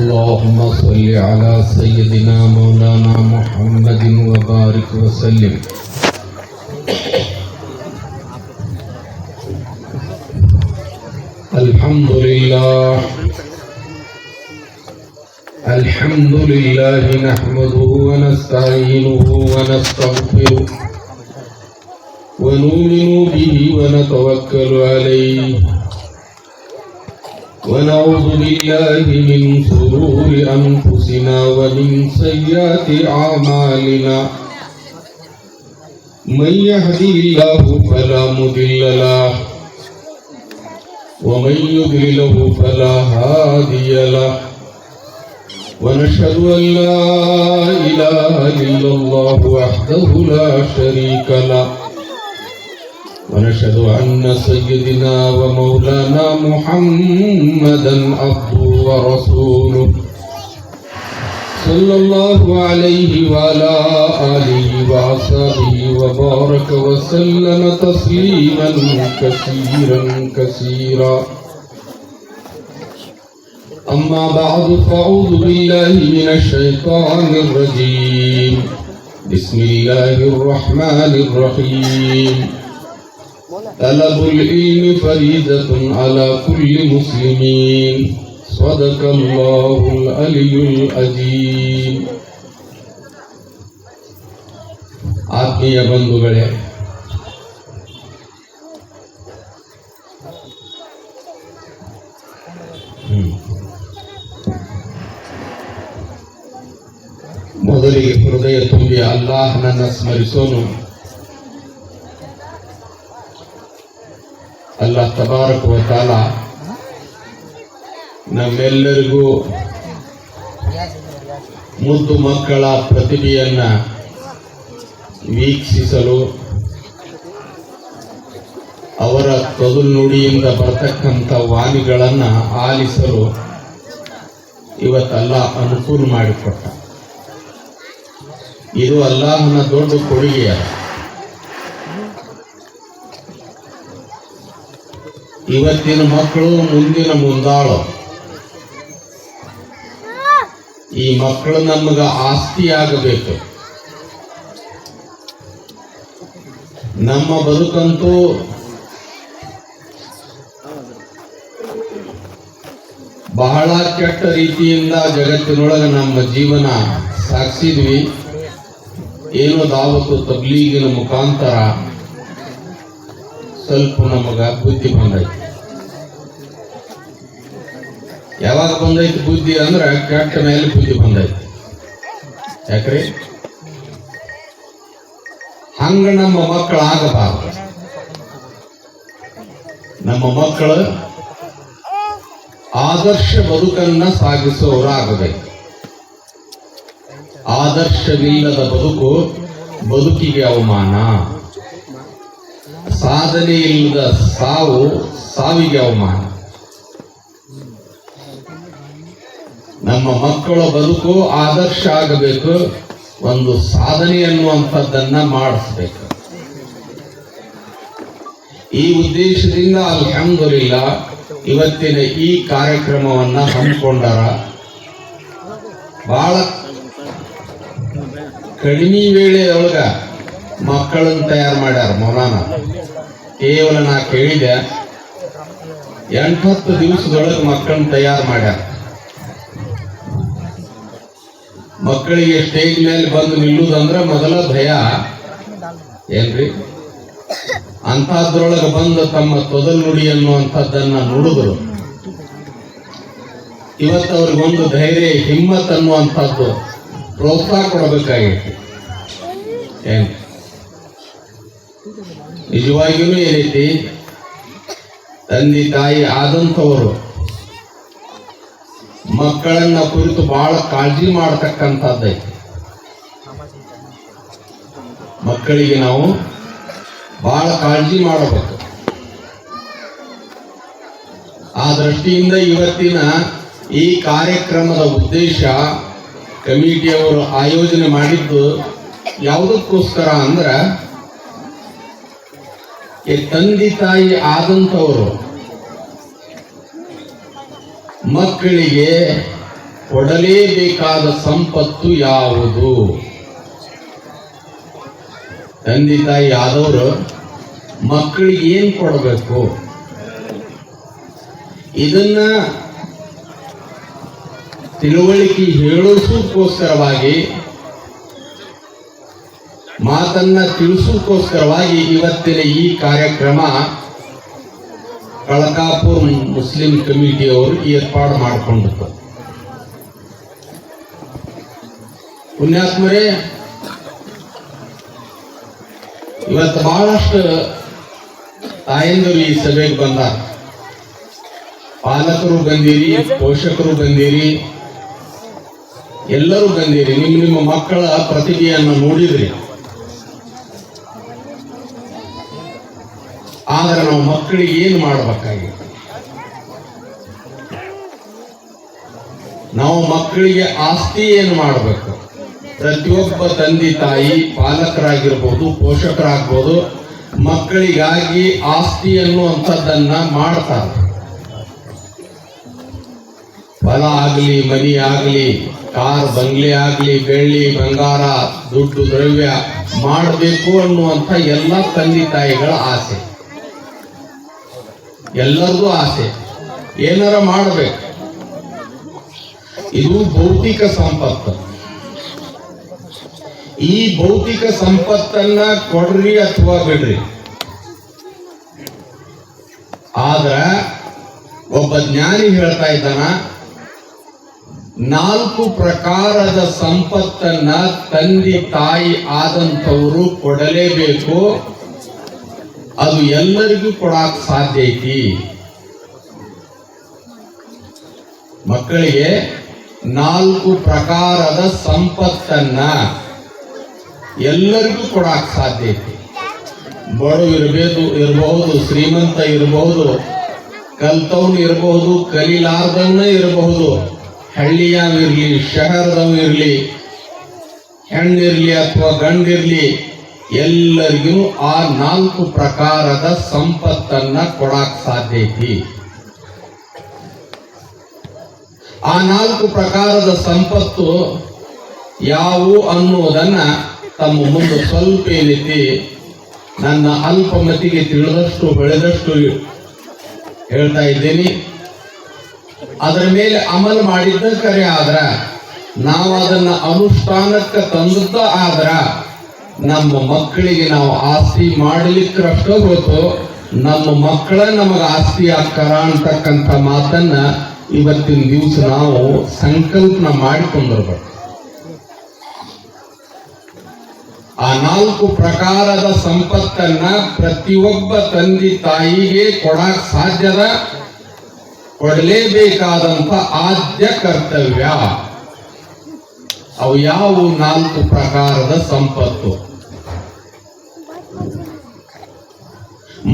اللهم صل على سيدنا مولانا محمد وبارك وسلم. الحمد لله نحمده ونستعينه ونستغفره ونؤمن به ونتوكل عليه ونعوذ بالله من شرور أنفسنا ومن سيئات أعمالنا. من يهدي الله فلا مضل له ومن يضلل فلا هادي له. ونشهد أن لا إله إلا الله وحده لا شريك له. ونشهد أن سيدنا ومولانا محمدا عبده ورسوله صلى الله عليه وعلى آله وأصحابه وبارك وسلم تسليما كثيرا كثيرا. أما بعد فأعوذ بالله من الشيطان الرجيم. بسم الله الرحمن الرحيم. طلب العلم فريضة على كل مسلمين. صدق الله العلي العظيم. ಆತ್ಮೀಯ ಬಂಧುಗಳೇ, ಮೊದಲಿಗೆ ಹೃದಯ ತುಂಬಿ ಅಲ್ಲಾಹನನ್ನ ಸ್ಮರಿಸೋನು. ಅಲ್ಲಾಹ್ ತಬಾರಕ ವ ತಆಲಾ ನಮ್ಮೆಲ್ಲರಿಗೂ ಮುದ್ದು ಮಕ್ಕಳ ಪ್ರತಿಭೆಯನ್ನ ವೀಕ್ಷಿಸಲು, ಅವರ ತೊದಲುನುಡಿಯಿಂದ ಬರ್ತಕ್ಕಂಥ ವಾಣಿಗಳನ್ನ ಆಲಿಸಲು ಇವತ್ತೆಲ್ಲ ಅನುಕೂಲ ಮಾಡಿಕೊಟ್ಟ. ಇದು ಅಲ್ಲಾಹನ ದೊಡ್ಡ ಕೊಡುಗೆಯ. ಇವತ್ತಿನ ಮಕ್ಕಳು ಮುಂದಿನ ಮುಂದಾಳು. ಈ ಮಕ್ಕಳು ನಮಗ ಆಸ್ತಿಯಾಗಬೇಕು. ನಮ್ಮ ಬದುಕಂತೂ ಬಹಳ ಕೆಟ್ಟ ರೀತಿಯಿಂದ ಜಗತ್ತಿನೊಳಗೆ ನಮ್ಮ ಜೀವನ ಸಾಗಿಸಿದ್ವಿ. ಏನೋ ದಾವತ್ತು ತಬ್ಲೀಗಿನ ಮುಖಾಂತರ ಸ್ವಲ್ಪ ನಮಗ ಬುದ್ಧಿ ಬಂದೈತಿ. ಯಾವಾಗ ಬಂದೈತಿ ಬುದ್ಧಿ ಅಂದ್ರೆ ಕೆಟ್ಟ ಮೇಲೆ ಬುದ್ಧಿ ಬಂದೈತಿ. ಯಾಕ್ರಿ ಹಂಗ ನಮ್ಮ ಮಕ್ಕಳು ಆಗಬಾರದು. ನಮ್ಮ ಮಕ್ಕಳು ಆದರ್ಶ ಬದುಕನ್ನ ಸಾಗಿಸುವವರಾಗಬೇಕು. ಆದರ್ಶವಿಲ್ಲದ ಬದುಕು ಬದುಕಿಗೆ ಅವಮಾನ. ಸಾಧನೆ ಇಲ್ಲದ ಸಾವು ಸಾವಿಗೆ ಅವಮಾನ. ನಮ್ಮ ಮಕ್ಕಳ ಬದುಕು ಆದರ್ಶ ಆಗಬೇಕು. ಒಂದು ಸಾಧನೆ ಅನ್ನುವಂಥದ್ದನ್ನ ಮಾಡಿಸ್ಬೇಕು. ಈ ಉದ್ದೇಶದಿಂದ ಅಲ್ಹಮ್ದುಲಿಲ್ಲಾ ಇವತ್ತಿನ ಈ ಕಾರ್ಯಕ್ರಮವನ್ನ ಹಮ್ಮಿಕೊಂಡಾರ. ಬಹಳ ಕಡಿಮೆ ವೇಳೆಯೊಳಗ ಮಕ್ಕಳನ್ನು ತಯಾರು ಮಾಡ್ಯಾರ ಮೌಲಾನ. ಕೇವಲ ನಾ ಕೇಳಿದೆ 8-10 ದಿವಸದೊಳಗೆ ಮಕ್ಕಳನ್ನ ತಯಾರು ಮಾಡ್ಯಾರ. ಮಕ್ಕಳಿಗೆ ಸ್ಟೇಜ್ ಮೇಲೆ ಬಂದು ನಿಲ್ಲುವುದಂದ್ರೆ ಮೊದಲ ಭಯ ಏನ್ರಿ. ಅಂಥದ್ರೊಳಗೆ ಬಂದು ತಮ್ಮ ತೊದಲು ನುಡಿ ಅನ್ನುವಂಥದ್ದನ್ನ ನುಡಿದ್ರು. ಇವತ್ತು ಅವ್ರಿಗೊಂದು ಧೈರ್ಯ, ಹಿಮ್ಮತ್ ಅನ್ನುವಂಥದ್ದು ಪ್ರೋತ್ಸಾಹ ಕೊಡಬೇಕಾಗಿತ್ತು. ಏನ್ ನಿಜವಾಗಿಯೂ ಏನೈತಿ, ತಂದೆ ತಾಯಿ ಆದಂಥವರು ಮಕ್ಕಳನ್ನ ಕುರಿತು ಬಹಳ ಕಾಳಜಿ ಮಾಡತಕ್ಕಂಥದ್ದೈತಿ. ಮಕ್ಕಳಿಗೆ ನಾವು ಬಹಳ ಕಾಳಜಿ ಮಾಡಬೇಕು. ಆ ದೃಷ್ಟಿಯಿಂದ ಇವತ್ತಿನ ಈ ಕಾರ್ಯಕ್ರಮದ ಉದ್ದೇಶ ಕಮಿಟಿಯವರು ಆಯೋಜನೆ ಮಾಡಿದ್ದು ಯಾವುದಕ್ಕೋಸ್ಕರ ಅಂದ್ರ, ತಂದೆ ತಾಯಿ ಆದಂಥವರು ಮಕ್ಕಳಿಗೆ ಕೊಡಲೇಬೇಕಾದ ಸಂಪತ್ತು ಯಾವುದು? ತಂದೆ ತಾಯಿ ಆದವರು ಮಕ್ಕಳಿಗೆ ಏನ್ ಕೊಡಬೇಕು? ಇದನ್ನ ತಿಳುವಳಿಕೆ ಹೇಳೋಸೋಕ್ಕೋಸ್ಕರವಾಗಿ, ಮಾತನ್ನ ತಿಳಿಸೋಕ್ಕೋಸ್ಕರವಾಗಿ ಇವತ್ತಿನ ಈ ಕಾರ್ಯಕ್ರಮ ಕಳಕಾಪುರ್ ಮುಸ್ಲಿಂ ಕಮಿಟಿಯವರು ಏರ್ಪಾಡು ಮಾಡಿಕೊಂಡಿತ್ತು. ಪುಣ್ಯಾತ್ಮರೇ, ಇವತ್ತು ಬಹಳಷ್ಟು ತಾಯಂದಿರು ಈ ಸಭೆಗೆ ಬಂದಾರ. ಪಾಲಕರು ಬಂದಿರಿ, ಪೋಷಕರು ಬಂದಿರಿ, ಎಲ್ಲರೂ ಬಂದಿರಿ. ನಿಮ್ಮ ಮಕ್ಕಳ ಪ್ರತಿಭೆಯನ್ನು ನೋಡಿದ್ರಿ. ಆದ್ರೆ ನಾವು ಮಕ್ಕಳಿಗೆ ಏನು ಮಾಡಬೇಕಾಗಿತ್ತು? ನಾವು ಮಕ್ಕಳಿಗೆ ಆಸ್ತಿ ಏನು ಮಾಡಬೇಕು? ಪ್ರತಿಯೊಬ್ಬ ತಂದೆ ತಾಯಿ, ಪಾಲಕರಾಗಿರ್ಬೋದು, ಪೋಷಕರಾಗ್ಬೋದು, ಮಕ್ಕಳಿಗಾಗಿ ಆಸ್ತಿ ಅನ್ನುವಂಥದ್ದನ್ನ ಮಾಡ್ತಾರೆ. ಹೊಲ ಆಗಲಿ, ಮನಿ ಆಗಲಿ, ಕಾರ್ ಬಂಗ್ಲೆ ಆಗಲಿ, ಬೆಳ್ಳಿ ಬಂಗಾರ, ದುಡ್ಡು ದ್ರವ್ಯ ಮಾಡಬೇಕು ಅನ್ನುವಂಥ ಎಲ್ಲ ತಂದೆ ತಾಯಿಗಳ ಆಸೆ, ಎಲ್ಲರದು ಆಸೆ. ಏನಾರ ಮಾಡಬೇಕು. ಇದು ಭೌತಿಕ ಸಂಪತ್ತು. ಈ ಭೌತಿಕ ಸಂಪತ್ತನ್ನ ಕೊಡ್ರಿ ಅಥವಾ ಬಿಡ್ರಿ. ಆದ್ರ ಒಬ್ಬ ಜ್ಞಾನಿ ಹೇಳ್ತಾ ಇದ್ದಾನ, 4 ಪ್ರಕಾರದ ಸಂಪತ್ತನ್ನ ತಂದೆ ತಾಯಿ ಆದಂಥವರು ಕೊಡಲೇಬೇಕು. ಅದು ಎಲ್ಲರಿಗೂ ಕೊಡಾಕ್ ಸಾಧ್ಯ ಐತಿ. ಮಕ್ಕಳಿಗೆ 4 ಪ್ರಕಾರದ ಸಂಪತ್ತನ್ನ ಎಲ್ಲರಿಗೂ ಕೊಡಾಕ್ ಸಾಧ್ಯ ಐತಿ. ಬಡವ ಇರಬಹುದು, ಶ್ರೀಮಂತ ಇರಬಹುದು, ಕಲ್ತವನು ಇರಬಹುದು, ಕಲಿಲಾರ್ದವನ್ನ ಇರಬಹುದು, ಹಳ್ಳಿಯವಿರ್ಲಿ, ಶಹರದವಿರ್ಲಿ, ಹೆಣ್ಣಿರ್ಲಿ ಅಥವಾ ಗಂಡಿರ್ಲಿ, ಎಲ್ಲರಿಗೂ ಆ 4 ಪ್ರಕಾರದ ಸಂಪತ್ತನ್ನ ಕೊಡಾಕ್ ಸಾಧ್ಯ ಐತಿ. ಆ 4 ಪ್ರಕಾರದ ಸಂಪತ್ತು ಯಾವುವು ಅನ್ನುವುದನ್ನ ತಮ್ಮ ಮುಂದೆ ಸ್ವಲ್ಪ ಏನೈತಿ ನನ್ನ ಅಲ್ಪಮತಿಗೆ ತಿಳಿದಷ್ಟು ಬೆಳೆದಷ್ಟು ಹೇಳ್ತಾ ಇದ್ದೇನೆ. ಅದರ ಮೇಲೆ ಅಮಲು ಮಾಡಿದ್ದ ಕರೆ ಆದ್ರ, ನಾವು ಅದನ್ನ ಅನುಷ್ಠಾನಕ್ಕೆ ತಂದದ್ದ ಆದ್ರ ನಮ್ಮ ಮಕ್ಕಳಿಗೆ ನಾವು ಆಸ್ತಿ ಮಾಡಲಿಕ್ಕಷ್ಟ ಹೊತ್ತು ನಮ್ಮ ಮಕ್ಕಳ ನಮಗೆ ಆಸ್ತಿ ಆಕಾರ ಅಂತಕ್ಕಂಥ ಮಾತನ್ನ ಇವತ್ತಿನ ದಿವಸ ನಾವು ಸಂಕಲ್ಪನ ಮಾಡಿಕೊಂಡಿರ್ಬೇಕು. ಆ 4 ಪ್ರಕಾರದ ಸಂಪತ್ತನ್ನ ಪ್ರತಿಯೊಬ್ಬ ತಂದೆ ತಾಯಿಗೆ ಕೊಡಾಕ್ ಸಾಧ್ಯದ, ಕೊಡಲೇಬೇಕಾದಂತ ಆದ್ಯ ಕರ್ತವ್ಯ. ಅವು ಯಾವ 4 ಪ್ರಕಾರದ ಸಂಪತ್ತು?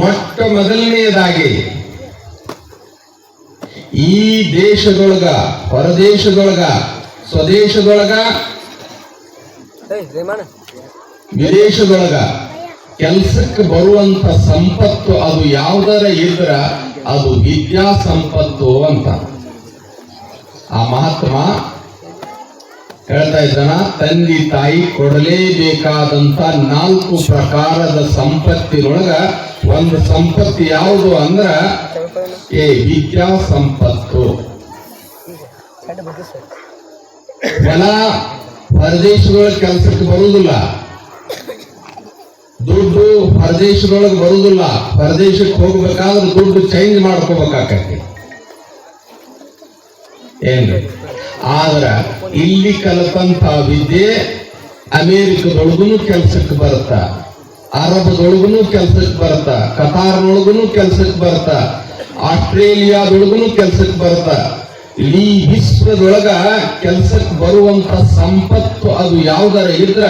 ಮೊಟ್ಟ ಮೊದಲನೆಯದಾಗಿ, ಈ ದೇಶದೊಳಗ, ಹೊರದೇಶದೊಳಗ, ಸ್ವದೇಶದೊಳಗ, ವಿದೇಶದೊಳಗ ಕೆಲಸಕ್ಕೆ ಬರುವಂತ ಸಂಪತ್ತು ಅದು ಯಾವುದರ ಇದ್ರ ಅದು ವಿದ್ಯಾ ಸಂಪತ್ತು ಅಂತ ಆ ಮಹಾತ್ಮ ಹೇಳ್ತಾ ಇದ್ದಾನ. ತಂದೆ ತಾಯಿ ಕೊಡಲೇಬೇಕಾದಂತ 4 ಪ್ರಕಾರದ ಸಂಪತ್ತಿನೊಳಗ ಒಂದು ಸಂಪತ್ತು ಯಾವುದು ಅಂದ್ರ ವಿದ್ಯಾ ಸಂಪತ್ತು. ಜನ ಹೊರದೇಶದೊಳಗೆ ಕೆಲಸಕ್ಕೆ ಬರುವುದಿಲ್ಲ, ದುಡ್ಡು ಹೊರದೇಶದೊಳಗೆ ಬರುವುದಿಲ್ಲ. ಹೊರದೇಶಕ್ಕೆ ಹೋಗ್ಬೇಕಾದ್ರೆ ದುಡ್ಡು ಚೇಂಜ್ ಮಾಡ್ಕೋಬೇಕಾಕತಿ ಏನ್ರಿ. ಆದ್ರ ಇಲ್ಲಿ ಕಲಿತಂತ ವಿದ್ಯೆ ಅಮೇರಿಕದೊಳಗೂ ಕೆಲಸಕ್ಕೆ ಬರುತ್ತ, ಅರಬದೊಳಗೂ ಕೆಲಸಕ್ಕೆ ಬರುತ್ತ, ಕತಾರ್ನೊಳಗೂ ಕೆಲಸಕ್ಕೆ ಬರುತ್ತ, ಆಸ್ಟ್ರೇಲಿಯಾದೊಳಗೂ ಕೆಲಸಕ್ಕೆ ಬರುತ್ತ. ಇಡೀ ವಿಶ್ವದೊಳಗ ಕೆಲಸಕ್ಕೆ ಬರುವಂತ ಸಂಪತ್ತು ಅದು ಯಾವುದರ ಇದ್ರ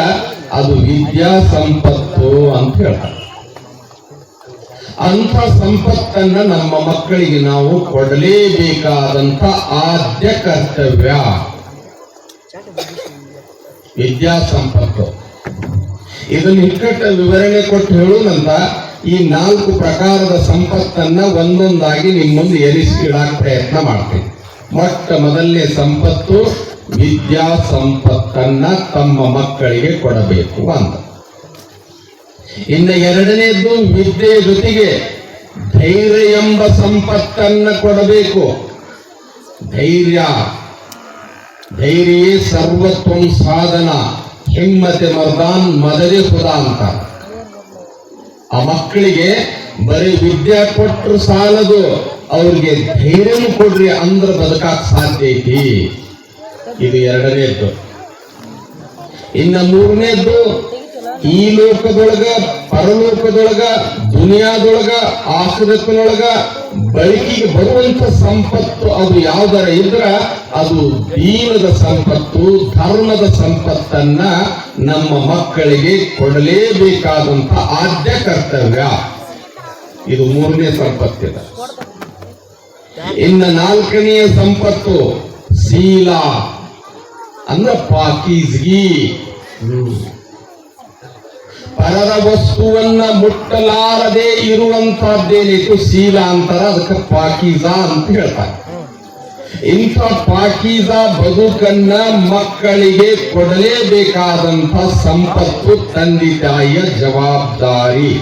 ಅದು ವಿದ್ಯಾ ಸಂಪತ್ತು ಅಂತ ಹೇಳ್ತಾರೆ. ಅಂಥ ಸಂಪತ್ತನ್ನ ನಮ್ಮ ಮಕ್ಕಳಿಗೆ ನಾವು ಕೊಡಲೇಬೇಕಾದಂತ ಆದ್ಯ ಕರ್ತವ್ಯ ವಿದ್ಯಾ ಸಂಪತ್ತು. ಇದನ್ನು ಇಕ್ಕಟ್ಟ ವಿವರಣೆ ಕೊಟ್ಟು ಹೇಳುವಂತ ಈ 4 ಪ್ರಕಾರದ ಸಂಪತ್ತನ್ನ ಒಂದೊಂದಾಗಿ ನಿಮ್ಮ ಮುಂದೆ ಎರಿಸಿ ಇಡಾಕ ಪ್ರಯತ್ನ ಮಾಡ್ತೀನಿ. ಮೊಟ್ಟ ಮೊದಲನೇ ಸಂಪತ್ತು ವಿದ್ಯಾ ಸಂಪತ್ತನ್ನ ತಮ್ಮ ಮಕ್ಕಳಿಗೆ ಕೊಡಬೇಕು ಅಂತ. ಇನ್ನು ಎರಡನೇದ್ದು ವಿದ್ಯೆ ಜೊತೆಗೆ ಧೈರ್ಯ ಎಂಬ ಸಂಪತ್ತನ್ನ ಕೊಡಬೇಕು. ಧೈರ್ಯ ಸರ್ವತ್ವಂ ಸಾಧನ, ಹಿಮ್ಮತೆ ಮರ್ದಾನ್ ಮದರಿ ಖುದಾ ಅಂತ. ಆ ಮಕ್ಕಳಿಗೆ ಬರೀ ವಿದ್ಯಾ ಕೊಟ್ಟರು ಸಾಲದು, ಅವ್ರಿಗೆ ಧೈರ್ಯನೂ ಕೊಡ್ರಿ ಅಂದ್ರೆ ಬದುಕಾಕ್ ಸಾಧ್ಯ ಐತಿ. ಇದು ಎರಡನೇದ್ದು. ಇನ್ನ ಮೂರನೇದ್ದು, ಈ ಲೋಕದೊಳಗ ಪರಲೋಕದೊಳಗ ದುನಿಯಾದೊಳಗ ಆಖಿರತ್ನೊಳಗ ಬಳಕೆಗೆ ಬರುವಂತ ಸಂಪತ್ತು ಅದು ಯಾವ್ದಾರ ಇದ್ರ ಅದು ದೀನದ ಸಂಪತ್ತು, ಧರ್ಮದ ಸಂಪತ್ತನ್ನ ನಮ್ಮ ಮಕ್ಕಳಿಗೆ ಕೊಡಲೇಬೇಕಾದಂತ ಆದ್ಯ ಕರ್ತವ್ಯ. ಇದು ಮೂರನೇ ಸಂಪತ್ತಿದೆ. ಇನ್ನು ನಾಲ್ಕನೆಯ ಸಂಪತ್ತು ಶೀಲ ಅಂದ್ರೆ ಪಾಕೀಜ್ಗಿ. ಪರರ ವಸ್ತುವನ್ನ ಮುಟ್ಟಲಾರದೆ ಇರುವಂತಹದ್ದೇನಿತ್ತು ಶೀಲ ಅಂತಾರ, ಅದಕ್ಕೆ ಪಾಕೀಜ ಅಂತ ಹೇಳ್ತಾರೆ. ಇಂಥ ಪಾಕೀಜ ಬದುಕನ್ನ ಮಕ್ಕಳಿಗೆ ಕೊಡಲೇಬೇಕಾದಂತ ಸಂಪತ್ತು ತಂದೆ ತಾಯಿಯ ಜವಾಬ್ದಾರಿ.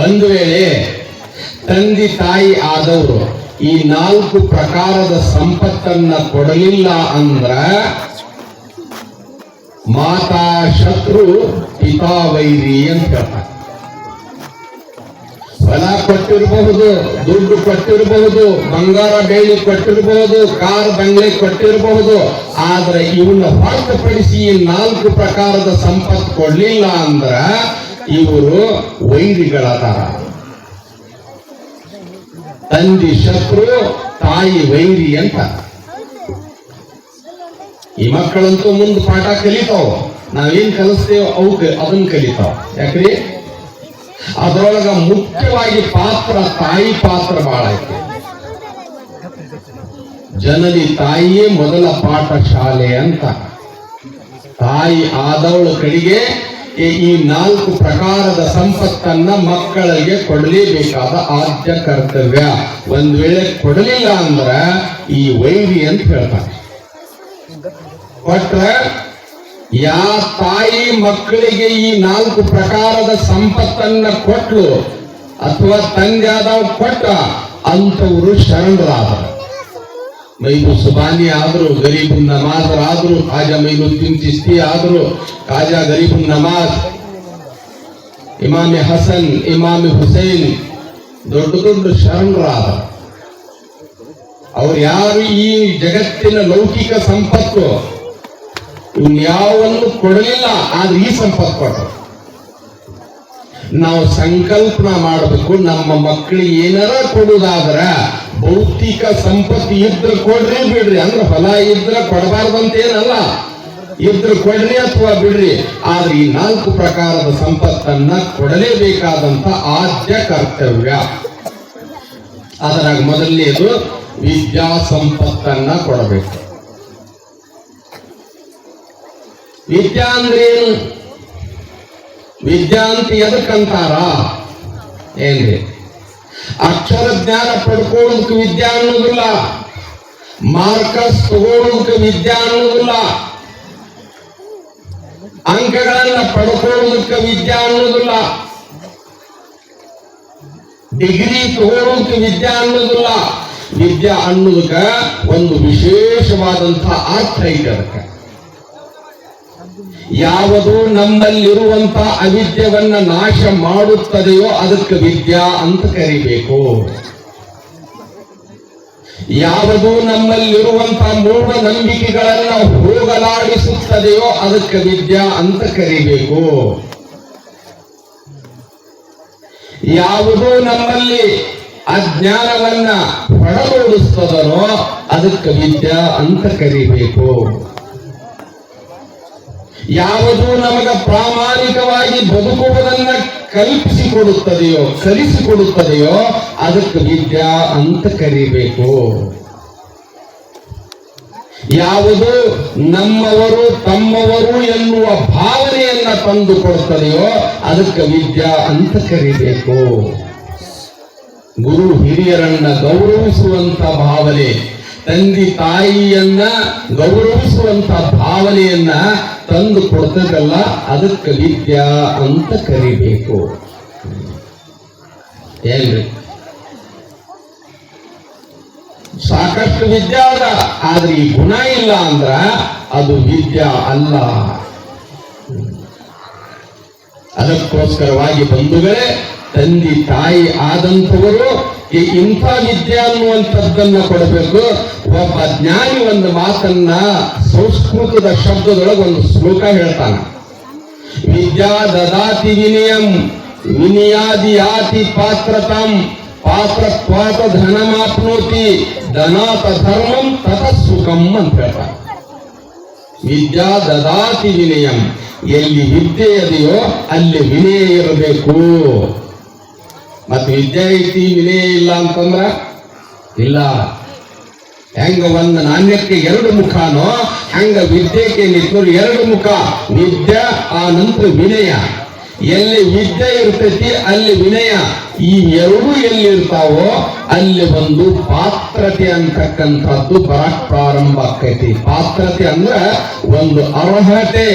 ಒಂದು ವೇಳೆ ತಂದೆ ತಾಯಿ ಆದವರು ಈ 4 ಪ್ರಕಾರದ ಸಂಪತ್ತನ್ನ ಕೊಡಲಿಲ್ಲ ಅಂದ್ರ ಮಾತಾ ಶತ್ರು ಪಿತಾ ವೈರಿ ಅಂತ ಹೇಳ್ತಾರೆ. ಹೊಲ ಕೊಟ್ಟಿರಬಹುದು, ದುಡ್ಡು ಕೊಟ್ಟಿರಬಹುದು, ಬಂಗಾರ ಬೆಳ್ಳಿ ಕೊಟ್ಟಿರಬಹುದು, ಕಾರ್ ಬಂಗ್ಲೆ ಕೊಟ್ಟಿರಬಹುದು, ಆದ್ರೆ ಇವನ್ನ ಹೊರತುಪಡಿಸಿ ಈ 4 ಪ್ರಕಾರದ ಸಂಪತ್ತು ಕೊಡ್ಲಿಲ್ಲ ಅಂದ್ರ ಇವರು ವೈರಿಗಳದಾರ. ತಂದೆ ಶತ್ರು, ತಾಯಿ ವೈರಿ ಅಂತ. ಈ ಮಕ್ಕಳಂತೂ ಮುಂದೆ ಪಾಠ ಕಲಿತಾವ. ನಾವೇನ್ ಕಲಿಸ್ತೇವೆ ಅವಕ್ಕೆ ಅದನ್ನ ಕಲಿತಾವ. ಯಾಕ್ರಿ ಅದರೊಳಗ ಮುಖ್ಯವಾಗಿ ಪಾತ್ರ ತಾಯಿ ಪಾತ್ರ ಬಹಳ ಐತಿ. ಜನನಿ ತಾಯಿಯೇ ಮೊದಲ ಪಾಠ ಶಾಲೆ ಅಂತ. ತಾಯಿ ಆದವಳ ಕಡೆಗೆ ಈ 4 ಪ್ರಕಾರದ ಸಂಪತ್ತನ್ನ ಮಕ್ಕಳಿಗೆ ಕೊಡಲೇಬೇಕಾದ ಆದ್ಯ ಕರ್ತವ್ಯ. ಒಂದ್ ವೇಳೆ ಕೊಡಲಿಲ್ಲ ಅಂದ್ರ ಈ ವೈರಿ ಅಂತ ಹೇಳ್ತಾರೆ. ಕೊಟ್ರ ಯಾ ತಾಯಿ ಮಕ್ಕಳಿಗೆ ಈ 4 ಪ್ರಕಾರದ ಸಂಪತ್ತನ್ನ ಕೊಟ್ಲು ಅಥವಾ ತಂದೆ ಆದವ್ ಕೊಟ್ಟ ಅಂತವರು ಶರಣರಾದರು. ಮೈನು ಸುಬಾನಿ ಆದ್ರು, ಗರೀಬ್ ನಮಾಜ್ ಆದ್ರು, ಖಾಜಾ ಮೈನುದ್ದೀನ್ ಚಿಸ್ತಿ ಆದ್ರು, ಖಾಜಾ ಗರೀಬ್ ನಮಾಜ್, ಇಮಾಮೆ ಹಸನ್, ಇಮಾಮೆ ಹುಸೇನ್ ದೊಡ್ಡ ದೊಡ್ಡ ಶರಣರಾದರು. ಅವ್ರು ಯಾರು ಈ ಜಗತ್ತಿನ ಲೌಕಿಕ ಸಂಪತ್ತು ಇನ್ಯಾವನ್ನು ಕೊಡಲಿಲ್ಲ, ಆದ್ರೆ ಈ ಸಂಪತ್ತು ಕೊಟ್ಟರು. ನಾವು ಸಂಕಲ್ಪನ ಮಾಡಬೇಕು, ನಮ್ಮ ಮಕ್ಕಳಿಗೆ ಏನಾರ ಕೊಡುವುದಾದ್ರ ಭೌತಿಕ ಸಂಪತ್ತು ಇದ್ರ ಕೊಡ್ರಿ ಬಿಡ್ರಿ, ಅಂದ್ರೆ ಹೊಲ ಇದ್ರ ಕೊಡಬಾರ್ದಂತೇನಲ್ಲ, ಇದ್ರ ಕೊಡ್ರಿ ಅಥವಾ ಬಿಡ್ರಿ, ಆದ್ರೆ ಈ 4 ಪ್ರಕಾರದ ಸಂಪತ್ತನ್ನ ಕೊಡಲೇಬೇಕಾದಂತ ಆದ್ಯ ಕರ್ತವ್ಯ. ಅದರಾಗ ಮೊದಲನೇದು ವಿದ್ಯಾ ಸಂಪತ್ತನ್ನ ಕೊಡಬೇಕು. ವಿದ್ಯಾ ಅಂದ್ರೆ ಏನು? ವಿದ್ಯಾ ಅಂತ ಎದಕ್ಕಂತಾರ ಏನ್ರಿ? ಅಕ್ಷರ ಜ್ಞಾನ ಪಡ್ಕೊಳ್ಳೋದಕ್ಕೆ ವಿದ್ಯಾ ಅನ್ನೋದಿಲ್ಲ, ಮಾರ್ಕಸ್ ತಗೊಳ್ಳೋದಕ್ಕೆ ವಿದ್ಯಾ ಅನ್ನೋದಿಲ್ಲ, ಅಂಕಗಳನ್ನ ಪಡ್ಕೊಳ್ಳೋದಕ್ಕೆ ವಿದ್ಯಾ ಅನ್ನೋದಿಲ್ಲ, ಡಿಗ್ರಿ ತಗೊಳ್ಳೋದಕ್ಕೆ ವಿದ್ಯಾ ಅನ್ನೋದಿಲ್ಲ. ವಿದ್ಯಾ ಅನ್ನೋದಕ್ಕ ಒಂದು ವಿಶೇಷವಾದಂತಹ ಅರ್ಥ ಐತೆ. ಅದಕ್ಕೆ ಯಾವುದು ನಮ್ಮಲ್ಲಿರುವಂತ ಅವಿದ್ಯವನ್ನ ನಾಶ ಮಾಡುತ್ತದೆಯೋ ಅದಕ್ಕೆ ವಿದ್ಯಾ ಅಂತ ಕರಿಬೇಕು. ಯಾವುದು ನಮ್ಮಲ್ಲಿರುವಂತ ಮೂಢನಂಬಿಕೆಗಳನ್ನ ಹೋಗಲಾಡಿಸುತ್ತದೆಯೋ ಅದಕ್ಕೆ ವಿದ್ಯಾ ಅಂತ ಕರಿಬೇಕು. ಯಾವುದು ನಮ್ಮಲ್ಲಿ ಅಜ್ಞಾನವನ್ನ ಹೊರಗೂಡಿಸ್ತದನೋ ಅದಕ್ಕೆ ವಿದ್ಯಾ ಅಂತ ಕರಿಬೇಕು. ಯಾವುದು ನಮಗ ಪ್ರಾಮಾಣಿಕವಾಗಿ ಬದುಕುವುದನ್ನ ಕಲಿಸಿಕೊಡುತ್ತದೆಯೋ ಅದಕ್ಕೆ ವಿದ್ಯಾ ಅಂತ ಕರಿಬೇಕು. ಯಾವುದು ನಮ್ಮವರು ತಮ್ಮವರು ಎನ್ನುವ ಭಾವನೆಯನ್ನ ತಂದು ಕೊಡುತ್ತದೆಯೋ ಅದಕ್ಕೆ ವಿದ್ಯಾ ಅಂತ ಕರಿಬೇಕು. ಗುರು ಹಿರಿಯರನ್ನ ಗೌರವಿಸುವಂತ ಭಾವನೆ, ತಂದೆ ತಾಯಿಯನ್ನ ಗೌರವಿಸುವಂತ ಭಾವನೆಯನ್ನ ತಂದು ಕೊಡ್ತದಲ್ಲ, ಅದಕ್ಕೆ ವಿದ್ಯಾ ಅಂತ ಕರಿಬೇಕು. ಏನ್ರಿ, ಸಾಕಷ್ಟು ವಿದ್ಯಾ ಅದ, ಆದ್ರೆ ಈ ಗುಣ ಇಲ್ಲ ಅಂದ್ರ ಅದು ವಿದ್ಯಾ ಅಲ್ಲ. ಅದಕ್ಕೋಸ್ಕರವಾಗಿ ಬಂಧುಗಳೇ, ತಂದೆ ತಾಯಿ ಆದಂಥವರು ಇಂಥ ವಿದ್ಯೆ ಅನ್ನುವಂಥದ್ದನ್ನ ಕೊಡಬೇಕು. ಒಬ್ಬ ಜ್ಞಾನಿ ಒಂದು ಮಾತನ್ನ ಸಂಸ್ಕೃತದ ಶಬ್ದದೊಳಗೆ ಒಂದು ಶ್ಲೋಕ ಹೇಳ್ತಾನ. ವಿದ್ಯಾ ದದಾತಿ ವಿನಯಂ ವಿನಯಾದಿಯಾತಿ ಪಾತ್ರತಾಂ ಪಾತ್ರತ್ವಾತ ಧನಮಾಪ್ನೋತಿ ಧನಾತ ಧರ್ಮಂ ತತ ಸುಖಂ ಅಂತ ಹೇಳ್ತಾನೆ. ವಿದ್ಯಾ ದದಾತಿ ವಿನಯಂ, ಎಲ್ಲಿ ವಿದ್ಯೆ ಇದೆಯೋ ಅಲ್ಲಿ ವಿನಯ ಇರಬೇಕು. ಮತ್ತೆ ವಿದ್ಯೆ ಐತಿ ವಿನಯ ಇಲ್ಲ ಅಂತಂದ್ರ ಇಲ್ಲ. ಹೆಂಗ ಒಂದು ನಾಣ್ಯಕ್ಕೆ ಎರಡು ಮುಖನೋ ಹಂಗ ವಿದ್ಯೆಗೆ ನಿಂತರು ಎರಡು ಮುಖ. ವಿದ್ಯೆ ಆ ನಂತರ ವಿನಯ. ಎಲ್ಲಿ ವಿದ್ಯೆ ಇರ್ತೈತಿ ಅಲ್ಲಿ ವಿನಯ. ಈ ಎರಡೂ ಎಲ್ಲಿ ಇರ್ತಾವೋ ಅಲ್ಲಿ ಒಂದು ಪಾತ್ರತೆ ಅಂತಕ್ಕಂಥದ್ದು ಬರಕ್ ಪ್ರಾರಂಭ ಆಕೈತಿ. ಪಾತ್ರತೆ ಅಂದ್ರೆ ಒಂದು ಅರ್ಹತೆ.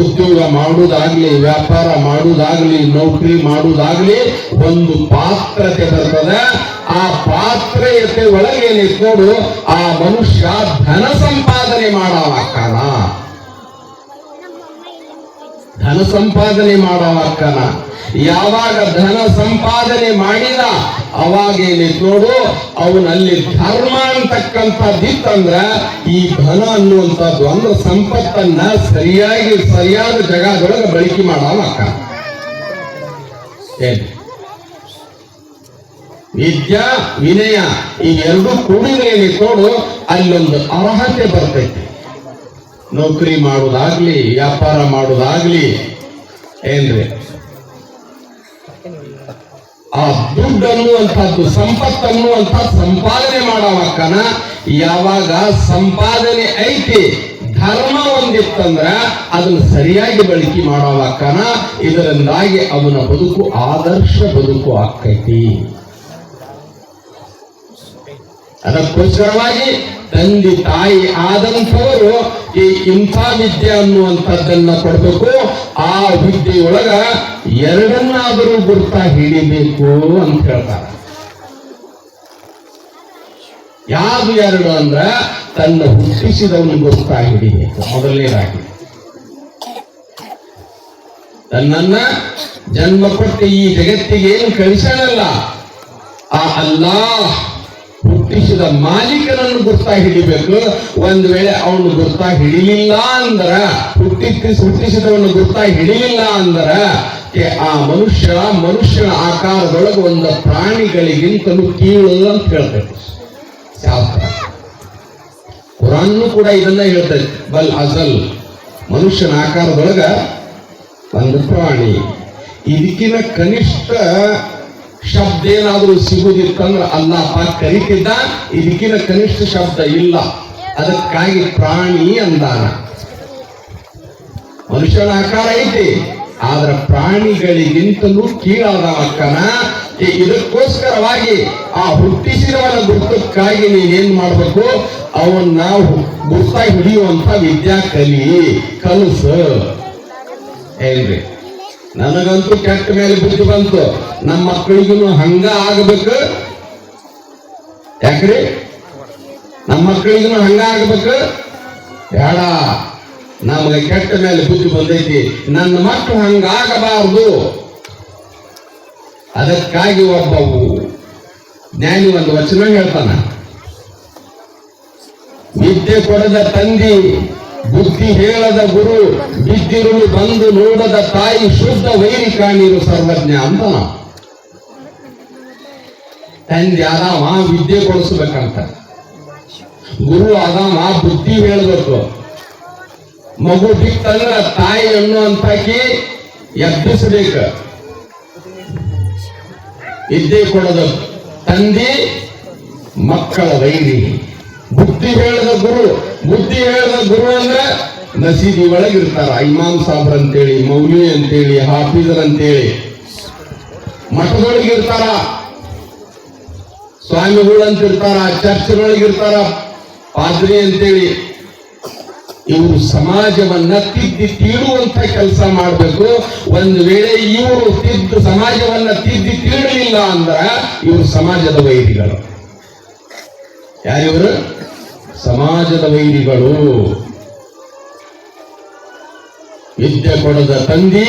ಉದ್ಯೋಗ ಮಾಡುವುದಾಗ್ಲಿ, ವ್ಯಾಪಾರ ಮಾಡುವುದಾಗ್ಲಿ, ನೌಕರಿ ಮಾಡುವುದಾಗ್ಲಿ ಒಂದು ಪಾತ್ರತೆ ಬರ್ತದೆ. ಆ ಪಾತ್ರತೆ ಒಳಗೆ ನಿಂತ್ಕೊಂಡು ಆ ಮನುಷ್ಯ ಧನ ಸಂಪಾದನೆ ಮಾಡವಾಕ್ಕನ, ಧನ ಸಂಪಾದನೆ ಮಾಡವಾಕ್ಕನ. ಯಾವಾಗ ಧನ ಸಂಪಾದನೆ ಮಾಡಿದ ಅವಾಗೇನೆ ನೋಡು ಅವನಲ್ಲಿ ಧರ್ಮ ಅಂತಕ್ಕಂಥದ್ದಿತ್ತಂದ್ರ ಈ ಧನ ಅನ್ನುವಂಥದ್ದು ಅಂದ್ರೆ ಸಂಪತ್ತನ್ನ ಸರಿಯಾದ ಜಗದೊಳಗೆ ಬಳಕೆ ಮಾಡವಾಕ. ವಿದ್ಯಾ ವಿನಯ ಈ ಎರಡು ಕೂಡಿದ್ರೇನೆ ನೋಡು ಅಲ್ಲೊಂದು ಅರ್ಹತೆ ಬರ್ತೈತಿ. ನೌಕರಿ ಮಾಡುವುದಾಗ್ಲಿ, ವ್ಯಾಪಾರ ಮಾಡುವುದಾಗ್ಲಿ, ಏನ್ರಿ ಆ ದುಡ್ಡು ಅನ್ನುವಂಥದ್ದು ಸಂಪತ್ತನ್ನುವಂಥ ಸಂಪಾದನೆ ಮಾಡವಕ್ಕನ. ಯಾವಾಗ ಸಂಪಾದನೆ ಐತಿ ಧರ್ಮ ಒಂದಿತ್ತಂದ್ರ ಅದನ್ನು ಸರಿಯಾಗಿ ಬಳಕೆ ಮಾಡವಕ್ಕನ. ಇದರಿಂದಾಗಿ ಅವನ ಬದುಕು ಆದರ್ಶ ಬದುಕು ಆಕೈತಿ. ಅದಕ್ಕೋಸ್ಕರವಾಗಿ ತಂದೆ ತಾಯಿ ಆದಂಥವರು ಈ ಇಂಥ ವಿದ್ಯೆ ಅನ್ನುವಂಥದ್ದನ್ನ ಕೊಡಬೇಕು. ಆ ವಿದ್ಯೆಯೊಳಗ ಎರಡನ್ನಾದರೂ ಗುರುತ ಹಿಡಿಬೇಕು ಅಂತ ಹೇಳ್ತಾರೆ. ಯಾವುದು ಎರಡು ಅಂದ್ರ ತನ್ನ ಹುಟ್ಟಿಸಿದವನು ಗುರುತ ಹಿಡಿಬೇಕು. ಮೊದಲನೇದಾಗಿ ತನ್ನನ್ನ ಜನ್ಮ ಕೊಟ್ಟು ಈ ಜಗತ್ತಿಗೆ ಏನು ಕಳಿಸಲ್ಲ, ಆ ಅಲ್ಲಾಹ್ ಹುಟ್ಟಿಸಿದ ಮಾಲೀಕನನ್ನು ಗುರ್ತಾ ಹಿಡಿಬೇಕು. ಒಂದ್ ವೇಳೆ ಅವನು ಗುರ್ತಾ ಹಿಡಿಲಿಲ್ಲ ಅಂದ್ರ, ಹುಟ್ಟಿಸಿದವನು ಗುರ್ತಾ ಹಿಡಿಲಿಲ್ಲ ಅಂದ್ರ ಆ ಮನುಷ್ಯನ ಆಕಾರದೊಳಗೆ ಒಂದು ಪ್ರಾಣಿಗಳಿಗಿಂತಲೂ ಕೀಳು ಅಂತ ಹೇಳ್ತೈತಿ ಶಾಸ್ತ್ರ. ಕುರಾನ್ನು ಕೂಡ ಇದನ್ನ ಹೇಳ್ತೈತಿ. ಬಲ್ ಅಜಲ್, ಮನುಷ್ಯನ ಆಕಾರದೊಳಗ ಒಂದು ಪ್ರಾಣಿ. ಇದಕ್ಕಿನ ಕನಿಷ್ಠ ಶಬ್ದ ಏನಾದ್ರೂ ಸಿಗುದಿತ್ತಂದ್ರೆ ಅಲ್ಲಾಹ್ ಪಾಕ್ ಕರೀತಿದ್ದ. ಇದಕ್ಕಿನ ಕನಿಷ್ಠ ಶಬ್ದ ಇಲ್ಲ, ಅದಕ್ಕಾಗಿ ಪ್ರಾಣಿ ಅಂದಾನ. ಮನುಷ್ಯನ ಆಕಾರ ಐತಿ, ಆದ್ರೆ ಪ್ರಾಣಿಗಳಿಗಿಂತಲೂ ಕೀಳಾದ ಅಕ್ಕನ. ಇದಕ್ಕೋಸ್ಕರವಾಗಿ ಆ ಹುಟ್ಟಿಸಿದವನ ಗುರುತಕ್ಕಾಗಿ ನೀನೇನ್ ಮಾಡ್ಬೇಕು, ಅವನ್ನ ಗುರ್ತ ಹಿಡಿಯುವಂತ ವಿದ್ಯಾ ಕಲಿಸು. ಏನ್ರಿ, ನನಗಂತೂ ಕೆಟ್ಟ ಮೇಲೆ ಬುದ್ಧಿ ಬಂತು. ನಮ್ಮ ಮಕ್ಕಳಿಗೂ ಹಂಗ ಆಗಬೇಕು. ಯಾಕ್ರಿ, ನಮ್ಮ ಮಕ್ಕಳಿಗೂ ಹಂಗ ಆಗ್ಬೇಕು ಬೇಡ. ನಮಗೆ ಕೆಟ್ಟ ಮೇಲೆ ಬುದ್ಧಿ ಬಂದೈತಿ, ನನ್ನ ಮಕ್ಕಳು ಹಂಗಾಗಬಾರದು. ಅದಕ್ಕಾಗಿ ಒಬ್ಬ ಜ್ಞಾನಿ ಒಂದು ವಚನ ಹೇಳ್ತಾನ. ವಿದ್ಯೆ ಕೊಡದ ತಂದಿ, ಬುದ್ಧಿ ಹೇಳದ ಗುರು, ಬಿದ್ದಿರುಳು ಬಂದು ನೋಡದ ತಾಯಿ, ಶುದ್ಧ ವೈರಿ ಕಾಣಿರು ಸರ್ವಜ್ಞ ಅಂತ. ತಂದೆ ಆದಾಮ ವಿದ್ಯೆ ಕೊಡಿಸ್ಬೇಕಂತ, ಗುರು ಆದಾಮ ಬುದ್ಧಿ ಹೇಳಬೇಕು. ಮಗು ಬಿತ್ತಂದ್ರ ತಾಯಿ ಅನ್ನುವಂತಾಕಿ ಎಬ್ಬಿಸಬೇಕು. ವಿದ್ಯೆ ಕೊಡದ ತಂದೆ ಮಕ್ಕಳ ವೈರಿ. ಬುದ್ಧಿ ಹೇಳದ ಗುರು ಅಂದ್ರೆ ಮಸೀದಿ ಒಳಗಿರ್ತಾರ ಇಮಾಮ್ ಸಾಬ್ರ ಅಂತೇಳಿ, ಮೌಲ್ವಿ ಅಂತೇಳಿ, ಹಾಫೀಜರ್ ಅಂತೇಳಿ ಮಠದೊಳಗಿರ್ತಾರ. ಸ್ವಾಮಿಗಳು ಅಂತಿರ್ತಾರ, ಚರ್ಚ್ನೊಳಗಿರ್ತಾರ, ಪಾದ್ರಿ ಅಂತೇಳಿ. ಇವರು ಸಮಾಜವನ್ನ ತಿದ್ದಿ ತೀಡುವಂತ ಕೆಲಸ ಮಾಡಬೇಕು. ಒಂದು ವೇಳೆ ಇವರು ಸಮಾಜವನ್ನ ತಿದ್ದಿ ತೀಡಲಿಲ್ಲ ಅಂದ್ರ ಇವರು ಸಮಾಜದ ವೈರಿಗಳು. ಯಾರಿವರು? ಸಮಾಜದ ವೈರಿಗಳು. ವಿದ್ಯೆ ಕೊಡದ ತಂದಿ,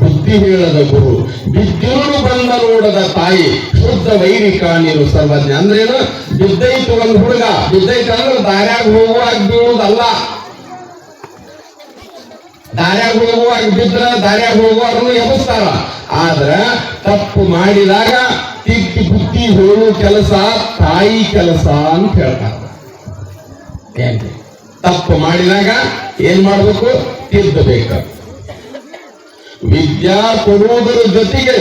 ಬುದ್ಧಿ ಹೇಳದ ಗುರು, ಬಿದ್ದಿರುಳು ಬಂದ ನೋಡದ ತಾಯಿ, ಶುದ್ಧ ವೈರಿ ಕಾಣಿರು ಸರ್ವಜ್ಞ. ಅಂದ್ರೇನು? ಬಿದ್ದೈತು ಒಂದು ಹುಡುಗ, ಬಿದ್ದೈತು ಅಂದ್ರೆ ದಾರ್ಯಾಗ ಹೋಗುವಾಗ ಬೀಳುವುದಲ್ಲ. ದಾರ್ಯಾಗ ಹೋಗುವಾಗ ಬಿದ್ರ ದಾರ್ಯಾಗ ಹೋಗುವಾಗನು ಎಬ್ಬಿಸ್ತಾರ. ಆದ್ರ ತಪ್ಪು ಮಾಡಿದಾಗ ತಿದ್ದಿ ಬುದ್ಧಿ ಹೇಳುವ ಕೆಲಸ ತಾಯಿ ಕೆಲಸ ಅಂತ ಹೇಳ್ತಾರ. ತಪ್ಪು ಮಾಡಿದಾಗ ಏನ್ ಮಾಡ್ಬೇಕು? ತಿದ್ದಬೇಕು. ವಿದ್ಯಾ ಕೊಡುವುದರ ಜೊತೆಗೆ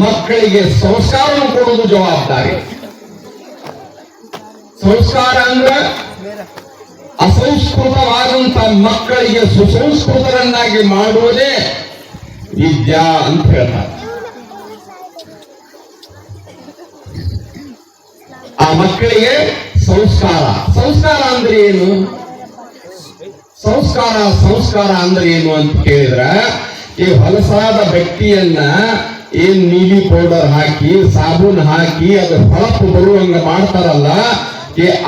ಮಕ್ಕಳಿಗೆ ಸಂಸ್ಕಾರ ಕೊಡುವುದು ಜವಾಬ್ದಾರಿ. ಸಂಸ್ಕಾರ ಅಂದ್ರೆ ಅಸಂಸ್ಕೃತವಾದಂತ ಮಕ್ಕಳಿಗೆ ಸುಸಂಸ್ಕೃತರನ್ನಾಗಿ ಮಾಡುವುದೇ ವಿದ್ಯಾ ಅಂತ ಹೇಳ್ತಾರೆ. ಆ ಮಕ್ಕಳಿಗೆ ಸಂಸ್ಕಾರ. ಸಂಸ್ಕಾರ ಅಂದ್ರೆ ಏನು? ಸಂಸ್ಕಾರ ಅಂದ್ರೆ ಏನು ಅಂತ ಕೇಳಿದ್ರ, ಈ ಹೊಲಸಾದ ಬಟ್ಟೆಯನ್ನ ಏನ್ ನೀಲಿ ಪೌಡರ್ ಹಾಕಿ ಸಾಬೂನ್ ಹಾಕಿ ಅದು ಹೊಳಪು ಬರುವಂಗ ಮಾಡ್ತಾರಲ್ಲ,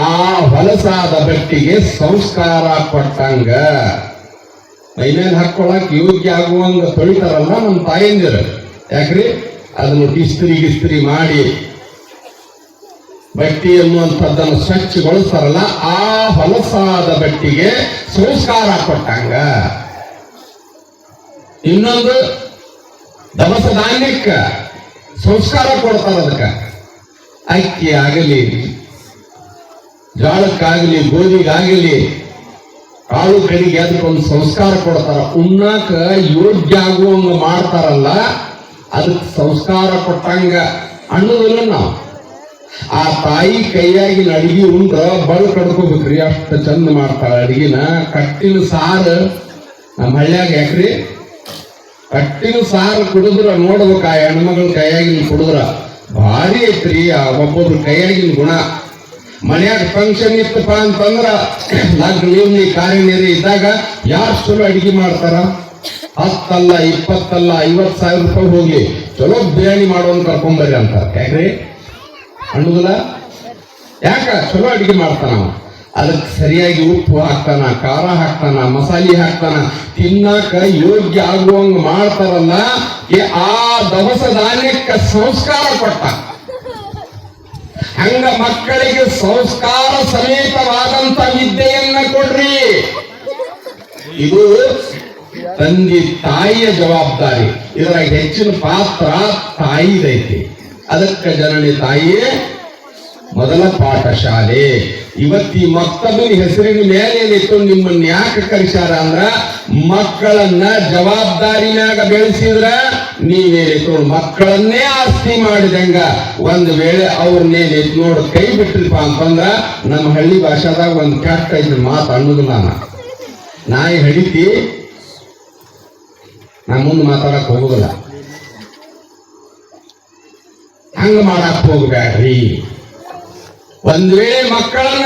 ಆ ಹೊಲಸಾದ ಬಟ್ಟೆಗೆ ಸಂಸ್ಕಾರ ಕೊಟ್ಟಂಗ. ಮೈಮೇಲೆ ಹಾಕೊಳಕ್ ಯೋಗ್ಯ ಆಗುವಂಗ ತೊಳಿತಾರಲ್ಲ ನಮ್ಮ ತಾಯಂದಿರು. ಯಾಕ್ರಿ? ಅದನ್ನು ಇಸ್ತ್ರಿ ಮಾಡಿ ಬಟ್ಟೆ ಎನ್ನುವಂಥದ್ದನ್ನು ಸ್ವಚ್ಛಗೊಳಿಸ್ತಾರಲ್ಲ, ಆ ಹೊಲಸಾದ ಬಟ್ಟೆಗೆ ಸಂಸ್ಕಾರ ಕೊಟ್ಟಂಗ. ಇನ್ನೊಂದು ದವಸ ಧಾನ್ಯಕ್ಕ ಸಂಸ್ಕಾರ ಕೊಡ್ತಾರ. ಅದಕ್ಕ ಅಕ್ಕಿ ಆಗಲಿ, ಜೋಳಕ್ಕಾಗಲಿ, ಗೋಧಿಗಾಗಲಿ, ಕಾಳು ಕಡಿಗೆ ಅದಕ್ಕೊಂದು ಸಂಸ್ಕಾರ ಕೊಡ್ತಾರ. ಉಣ್ಣಾಕ ಯೋಗ್ಯ ಆಗುವಂಗ ಮಾಡ್ತಾರಲ್ಲ, ಅದಕ್ಕೆ ಸಂಸ್ಕಾರ ಕೊಟ್ಟಂಗ ಅನ್ನೋದಿಲ್ಲ ನಾವು. ಆ ತಾಯಿ ಕೈಯಾಗಿನ ಅಡಿಗೆ ಉಂಡ್ರ ಬಳು ಕಡ್ಕೋಬೇಕ್ರಿ, ಅಷ್ಟು ಚಂದ ಮಾಡ್ತಾಳ ಅಡಿಗೆನ. ಕಟ್ಟಿನ ಸಾರು ನಮ್ಮ ಹಳ್ಳ್ಯಾಗ ಯಾಕ್ರಿ? ಕಟ್ಟಿನ ಸಾರು ಕುಡಿದ್ರ ನೋಡ್ಬೇಕ, ಆ ಹೆಣ್ಮಗಳ ಕೈಯಾಗಿನ ಕುಡಿದ್ರ ಭಾರಿ ಐತ್ರಿ ಆ ಒಬ್ಬೊಬ್ರ ಕೈಯಾಗಿನ ಗುಣ. ಮನ್ಯಾಗ ಫಂಕ್ಷನ್ ಇತ್ತಪ್ಪ ಅಂತಂದ್ರ, ಲಗ್ನ ಕಾರ್ಯನಿರಿ ಇದ್ದಾಗ ಯಾರು ಚಲೋ ಅಡಿಗೆ ಮಾಡ್ತಾರ? 10 ಅಲ್ಲ 20 ಅಲ್ಲ 50,000 ರೂಪಾಯಿ ಹೋಗಿ ಚಲೋ ಬಿರಿಯಾನಿ ಮಾಡೋನ್ ಕರ್ಕೊಂಬರ್ರಿ ಅಂತಾರ. ಯಾಕ್ರಿ? ಅನ್ನೋದಿಲ್ಲ. ಯಾಕ? ಚಲೋ ಅಡಿಗೆ ಮಾಡ್ತಾನ. ಅದಕ್ಕೆ ಸರಿಯಾಗಿ ಉಪ್ಪು ಹಾಕ್ತಾನ, ಖಾರ ಹಾಕ್ತಾನ, ಮಸಾಲೆ ಹಾಕ್ತಾನ, ತಿನ್ನಾಕ ಯೋಗ್ಯ ಆಗುವಂಗ ಮಾಡ್ತಾರಲ್ಲ, ಆ ದವಸ ಧಾನ್ಯಕ್ಕೆ ಸಂಸ್ಕಾರ ಕೊಟ್ಟ. ಹಂಗ ಮಕ್ಕಳಿಗೆ ಸಂಸ್ಕಾರ ಸಮೇತವಾದಂತ ವಿದ್ಯೆಯನ್ನ ಕೊಡ್ರಿ. ಇದು ತಂದೆ ತಾಯಿಯ ಜವಾಬ್ದಾರಿ. ಇದರಾಗ ಹೆಚ್ಚಿನ ಪಾತ್ರ ತಾಯಿದೈತಿ. ಅದಕ್ಕೆ ಜನನಿ ತಾಯಿಯೇ ಮೊದಲ ಪಾಠಶಾಲೆ. ಇವತ್ತಿ ಮತ್ತೊಂದು ಹೆಸರಿನ ಮೇಲೆ ಏನಿತ್ತು, ನಿಮ್ಮನ್ನ ಯಾಕೆ ಕರೆಸ್ಯಾರ ಅಂದ್ರ ಮಕ್ಕಳನ್ನ ಜವಾಬ್ದಾರಿನಾಗ ಬೆಳೆಸಿದ್ರ ನೀವೇನಿತ್ತು ಮಕ್ಕಳನ್ನೇ ಆಸ್ತಿ ಮಾಡಿದಂಗ. ಒಂದು ವೇಳೆ ಅವ್ರನ್ನೇನೆ ನೋಡ್ ಕೈ ಬಿಟ್ರಿಪ್ಪ ಅಂತಂದ್ರ, ನಮ್ಮ ಹಳ್ಳಿ ಭಾಷಾದಾಗ ಒಂದು ಕೆಟ್ಟ ಇದ್ರ ಮಾತು ಅನ್ನೋದಿಲ್ಲ. ನಾಯಿ ಹಡಿತಿ, ನಾ ಮುಂದೆ ಮಾತಾಡಕ್ ಹೋಗುದಿಲ್ಲ. ಹಂಗ ಮಾಡಕ್ ಹೋಗ್ಬೇಡ್ರಿ. ಒಂದ್ ವೇಳೆ ಮಕ್ಕಳನ್ನ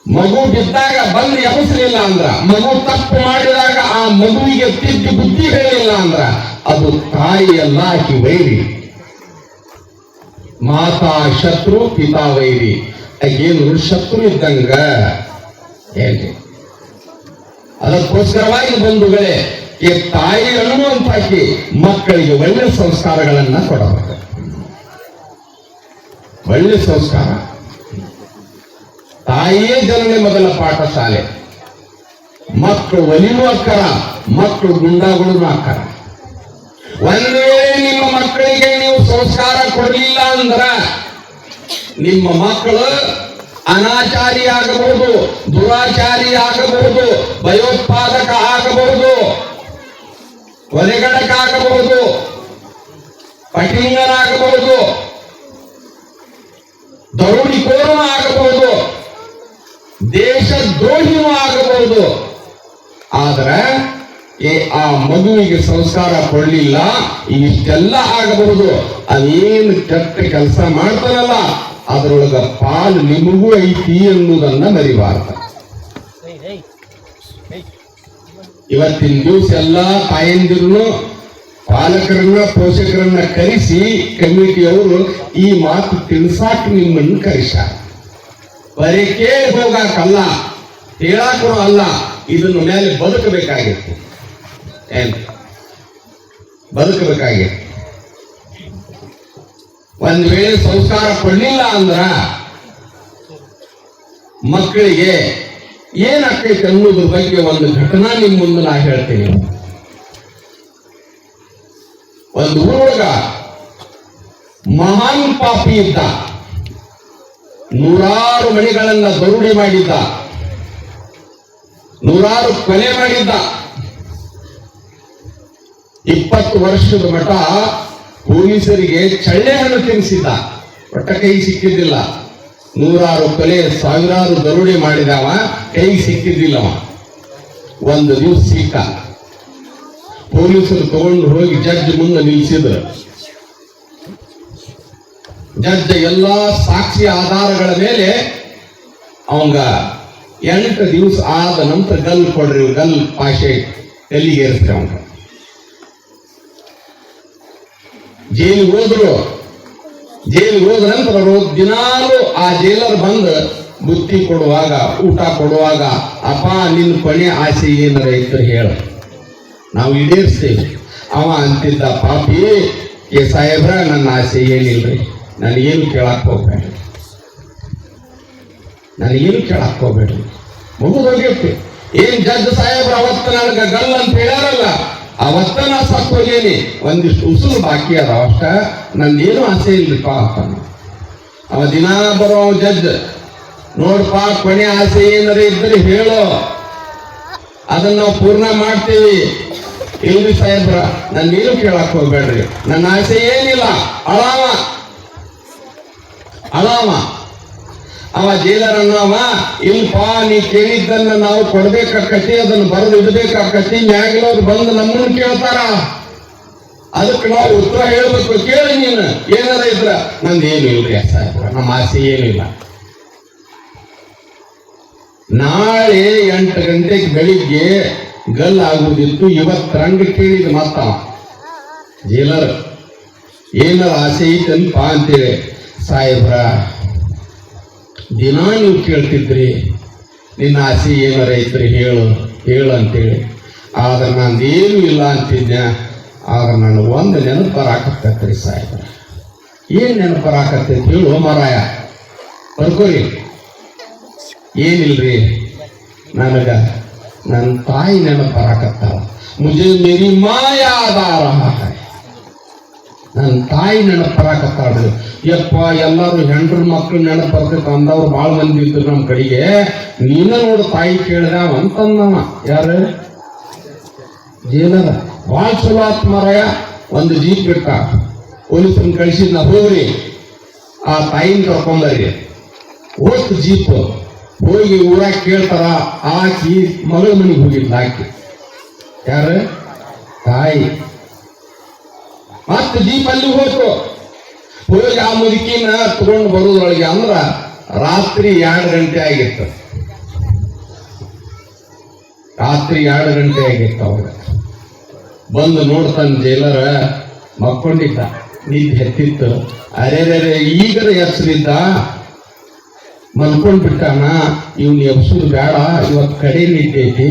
ಮಗು ಬಿದ್ದಾಗ ಬಂದು ಎಬಸಲಿಲ್ಲ ಅಂದ್ರ, ಮಗು ತಪ್ಪು ಮಾಡಿದಾಗ ಆ ಮಗುವಿಗೆ ತಿದ್ದಿ ಬುದ್ಧಿ ಹೇಳಿಲ್ಲ ಅಂದ್ರ, ಅದು ತಾಯಿಯಲ್ಲ, ಆಕಿ ವೈರಿ. ಮಾತಾ ಶತ್ರು ಪಿತಾ ವೈರಿ. ಏನು ಶತ್ರು ಇದ್ದಂಗ ಏನ್ರಿ? ಅದಕ್ಕೋಸ್ಕರವಾಗಿ ಬಂಧುಗಳೇ, ಈ ತಾಯಿ ಅನ್ನುವಂತಾಕಿ ಮಕ್ಕಳಿಗೆ ಒಳ್ಳೆ ಸಂಸ್ಕಾರಗಳನ್ನ ಕೊಡಬೇಕು. ಒಳ್ಳೆ ಸಂಸ್ಕಾರ. ತಾಯಿಯೇ ಜನನೇ ಮೊದಲ ಪಾಠಶಾಲೆ. ಮಕ್ಕಳು ಒಲಿಯುವ ಅಕ್ಕರ, ಮಕ್ಕಳು ಗುಂಡಾಗಳು ಅಕ್ಕರ. ಒಂದು ವೇಳೆ ನಿಮ್ಮ ಮಕ್ಕಳಿಗೆ ನೀವು ಸಂಸ್ಕಾರ ಕೊಡಲಿಲ್ಲ ಅಂದ್ರ, ನಿಮ್ಮ ಮಕ್ಕಳು ಅನಾಚಾರಿ ಆಗಬಹುದು, ದುರಾಚಾರಿ ಆಗಬಹುದು, ಭಯೋತ್ಪಾದಕ ಆಗಬಹುದು, ಕೊಲೆಗಡಕ ಆಗಬಹುದು, ಪಟಿಂಗನಾಗಬಹುದು, ದರೋಡಿಕೋರನೂ ಆಗಬಹುದು, ದೇಶದ್ರೋಹಿನೂ ಆಗಬಹುದು. ಆದ್ರೆ ಆ ಮಗುವಿಗೆ ಸಂಸ್ಕಾರ ಕೊಡ್ಲಿಲ್ಲ, ಇಷ್ಟೆಲ್ಲ ಆಗಬಹುದು. ಅದೇನು ಕೆಟ್ಟ ಕೆಲಸ ಮಾಡ್ತಾನಲ್ಲ ಅದರೊಳಗ ಪಾಲು ನಿಮಗೂ ಐತಿ ಎನ್ನುವುದನ್ನ ಮರಿಬಾರ್ದು. ಇವತ್ತಿನ ದಿವಸ ಎಲ್ಲ ತಾಯಂದಿರನ್ನು ಪಾಲಕರನ್ನ ಪೋಷಕರನ್ನ ಕರೆಸಿ ಕಮಿಟಿಯವರು ಈ ಮಾತು ತಿಳಿಸಾಕ ನಿಮ್ಮನ್ನು ಕರೆಸಾರ. ಬರೀ ಕೇಳಿ ಹೋಗಾಕಲ್ಲ, ಹೇಳಾಕೂ ಅಲ್ಲ, ಇದನ್ನ ಮೇಲೆ ಬದುಕಬೇಕಾಗಿತ್ತು. ಏನ್ ಬದುಕಬೇಕಾಗಿತ್ತು. ಒಂದ್ ವೇಳೆ ಸಂಸ್ಕಾರ ಕೊಡ್ಲಿಲ್ಲ ಅಂದ್ರ ಮಕ್ಕಳಿಗೆ ಏನಾಗ್ತೈತೆ ಅನ್ನೋದ್ರ ಬಗ್ಗೆ ಒಂದು ಘಟನಾ ನಿಮ್ಮ ಮುಂದೆ ನಾ ಹೇಳ್ತೀನಿ. ಒಂದು ಊರೊಳಗ ಮಹಾನ್ ಪಾಪಿ ಇದ್ದ, ನೂರಾರು ಮನೆಗಳನ್ನ ದರೋಡೆ ಮಾಡಿದ್ದ, ನೂರಾರು ಕೊಲೆ ಮಾಡಿದ್ದ. 20 ವರ್ಷದ ಮಠ ಪೊಲೀಸರಿಗೆ ಚಳ್ಳೆ ಹಣ್ಣು ತಿನ್ನಿಸಿದ್ದ, ಒಟ್ಟ ಕೈ ಸಿಕ್ಕಿದ್ದಿಲ್ಲ. ನೂರಾರು ಕೊಲೆ, ಸಾವಿರಾರು ದರೋಡೆ ಮಾಡಿದವ, ಕೈ ಸಿಕ್ಕಿದ್ದಿಲ್ಲವ. ಒಂದು ದಿವಸ ಸಿಕ್ಕ. ಪೊಲೀಸರು ತಗೊಂಡು ಹೋಗಿ ಜಡ್ಜ್ ಮುಂದೆ ನಿಲ್ಲಿಸಿದ್ರು. ಜಡ್ಜ್ ಎಲ್ಲಾ ಸಾಕ್ಷಿ ಆಧಾರಗಳ ಮೇಲೆ ಅವಂಗ 8 ದಿವಸ ಆದ ನಂತರ ಗಲ್ ಕೊಡ್ರಿ, ಗಲ್ ಪಾಶೆ ಎಲ್ಲಿಗೆ ಏರಿಸ್ರಿ. ಅವಂಗ ಜೈಲಿಗೆ ಹೋದ್ರು. ಜೈಲಿಗೆ ಹೋದ ನಂತರ ದಿನಾಲು ಆ ಜೈಲರ್ ಬಂದು ಬುತ್ತಿ ಕೊಡುವಾಗ, ಊಟ ಕೊಡುವಾಗ, ಅಪ್ಪ ನಿನ್ನ ಕೊನೆ ಆಸೆ ಏನಾರ ಇತ್ತು ಹೇಳು, ನಾವು ಈಡೇರಿಸ್ತೇವೆ. ಅವ ಅಂತಿದ್ದ, ಪಾಪಿ ಏ ಸಾಹೇಬ್ರ, ನನ್ನ ಆಸೆ ಏನಿಲ್ರಿ, ನನಗೇನು ಕೇಳಕ್ ಹೋಗ್ಬೇಡ್ರಿ, ನನಗೇನು ಕೇಳಕ್ ಹೋಗ್ಬೇಡ್ರಿ, ಮುಗಿದೋಗಿರ್ತಿ. ಏನ್ ಜಡ್ಜ್ ಸಾಹೇಬ್ರ ಅವತ್ತ ನನಗ ಗಲ್ ಅಂತ ಹೇಳ್ಯಾರಲ್ಲ, ಅವತ್ತ ನಾ ಸತ್ತು ಹೋಗೇನಿ, ಒಂದಿಷ್ಟು ಉಸುರು ಬಾಕಿ ಅದ, ಅಷ್ಟ ನಂದೇನು ಆಸೆ ಇಲ್ರಿಪ್ಪ ಅಂತಾನ. ಅವ ದಿನ ಬರೋ ಜಡ್ಜ್, ನೋಡ್ಪ ಕೊನೆ ಆಸೆ ಏನಾರ ಇದ್ರೆ ಹೇಳು, ಅದನ್ನ ನಾವು ಪೂರ್ಣ ಮಾಡ್ತೀವಿ. ಇಲ್ರಿ ಸಾಹೇಬ್ರ, ನನ್ನೇನು ಕೇಳಕ್ ಹೋಗ್ಬೇಡ್ರಿ, ನನ್ನ ಆಸೆ ಏನಿಲ್ಲ. ಅಳಾವ ಅಳಾವ ಅವ ಜೈಲರ್ ಅನ್ನವ, ಇಲ್ಪ ನೀ ಕೇಳಿದ್ದನ್ನ ನಾವು ಕೊಡ್ಬೇಕಾಕತಿ, ಅದನ್ನ ಬರೆದು ಇಡಬೇಕಾಕತಿ. ಮ್ಯಾಗಿನವ್ರು ಬಂದು ನಮ್ಮನ್ನು ಕೇಳ್ತಾರ, ಅದಕ್ಕೆ ನಾವು ಉತ್ತರ ಹೇಳ್ಬೇಕು. ಕೇಳಿ ನೀನು ಏನಾರ ಇದ್ರ. ನಂದೇನು ಇಲ್ರಿ ಸಾಹೇಬ್ರ, ನಮ್ಮ ಆಸೆ ಏನಿಲ್ಲ. ನಾಳೆ 8 ಗಂಟೆಗೆ ಬೆಳಿಗ್ಗೆ ಗಲ್ ಆಗುವುದಿತ್ತು, ಇವತ್ತು ರಂಗ ಕೇಳಿದ ಮತ್ತ ಜೈಲರ್ ಏನಾರ ಆಸೆ ಐತನ್ಪ ಅಂತೇಳಿ. ಸಾಹೇಬ್ರ, ದಿನ ನೀವು ಕೇಳ್ತಿದ್ರಿ, ನಿನ್ನ ಆಸೆ ಏನಾರ ಐತ್ರಿ ಹೇಳು ಹೇಳು ಅಂತೇಳಿ. ಆದ್ರೆ ನಂದೇನು ಇಲ್ಲ ಅಂತಿದ್ನ. ಆದ್ರೆ ನನಗೆ ಒಂದು ನೆನಪು ಬರಾಕತ್ತೈತ್ರಿ ಸಾಹೇಬ್ರ. ಏನ್ ನೆನಪು ಬರಾಕತ್ತೈತಿ ಹೇಳು ಮಾರಾಯ, ಬರ್ಕೋರಿ. ಏನಿಲ್ರಿ, ನನಗ ನನ್ನ ತಾಯಿ ನೆನಪು ಬರಾಕತ್ತಾಳ. ಮುಜೆ ಮೇರಿ ಮಾಯಾದಾರ, ನನ್ನ ತಾಯಿ ನೆನಪು ಬರಾಕತ್ತಾಳ್ರಿ. ಯಪ್ಪ, ಎಲ್ಲಾರು ಹೆಂಡ್ರ ಮಕ್ಳು ನೆನಪು ಬರ್ತೈತೆ ಅಂದವ್ರು ಭಾಳ ಮಂದಿ ಇದ್ರು ನಮ್ಮ ಕಡೆಗೆ. ನೀನ ನೋಡು ತಾಯಿ ಕೇಳಿದಾವ ಅಂತಂದವ. ಯಾರು? ಜೈಲರ. ಭಾಳ ಚಲೋ ಆತ್ ಮಾರಾಯ. ಒಂದು ಜೀಪ್ ಬಿಟ್ಟ, ಪೊಲೀಸರನ್ನ ಕಳಿಸಿದ್ನ, ಹೋಗ್ರಿ ಆ ತಾಯಿನ ಕರ್ಕೊಂಬರ್ರಿ. ಹೋಗ್ತು ಜೀಪ್. ಹೋಗಿ ಊರಾಗ ಕೇಳ್ತಾರ, ಆಕಿ ಮಗಳ ಮನೆಗೆ ಹೋಗಿದ್ಲ. ಆಕಿ ಯಾರು? ತಾಯಿ. ಮತ್ತೆ ಜೀಪ್ ಅಲ್ಲಿ ಹೋಯ್ತು. ಹೋಗಿ ಆ ಮುದುಕಿನ ತಗೊಂಡು ಬರೋದ್ರೊಳಗೆ ಅಂದ್ರ ರಾತ್ರಿ 2 ಗಂಟೆ ಆಗಿತ್ತು. ರಾತ್ರಿ 2 ಗಂಟೆ ಆಗಿತ್ತು. ಅವಾಗ ಬಂದು ನೋಡ್ತಾನ ಜೈಲರ, ಮಕ್ಕೊಂಡಿದ್ದ, ನಿದ್ದೆ ಹೆತ್ತಿತ್ತು. ಅರೆರೆ ಈಗರ ಎಚ್ಚರಿದ್ದ, ಮಲ್ಕೊಂಡ್ ಬಿಟ್ಟಾನ. ಇವ್ನ ಎಬ್ಸುದು ಬೇಡ, ಇವತ್ತು ಕಡೆ ನಿದ್ದೆ ಐತಿ,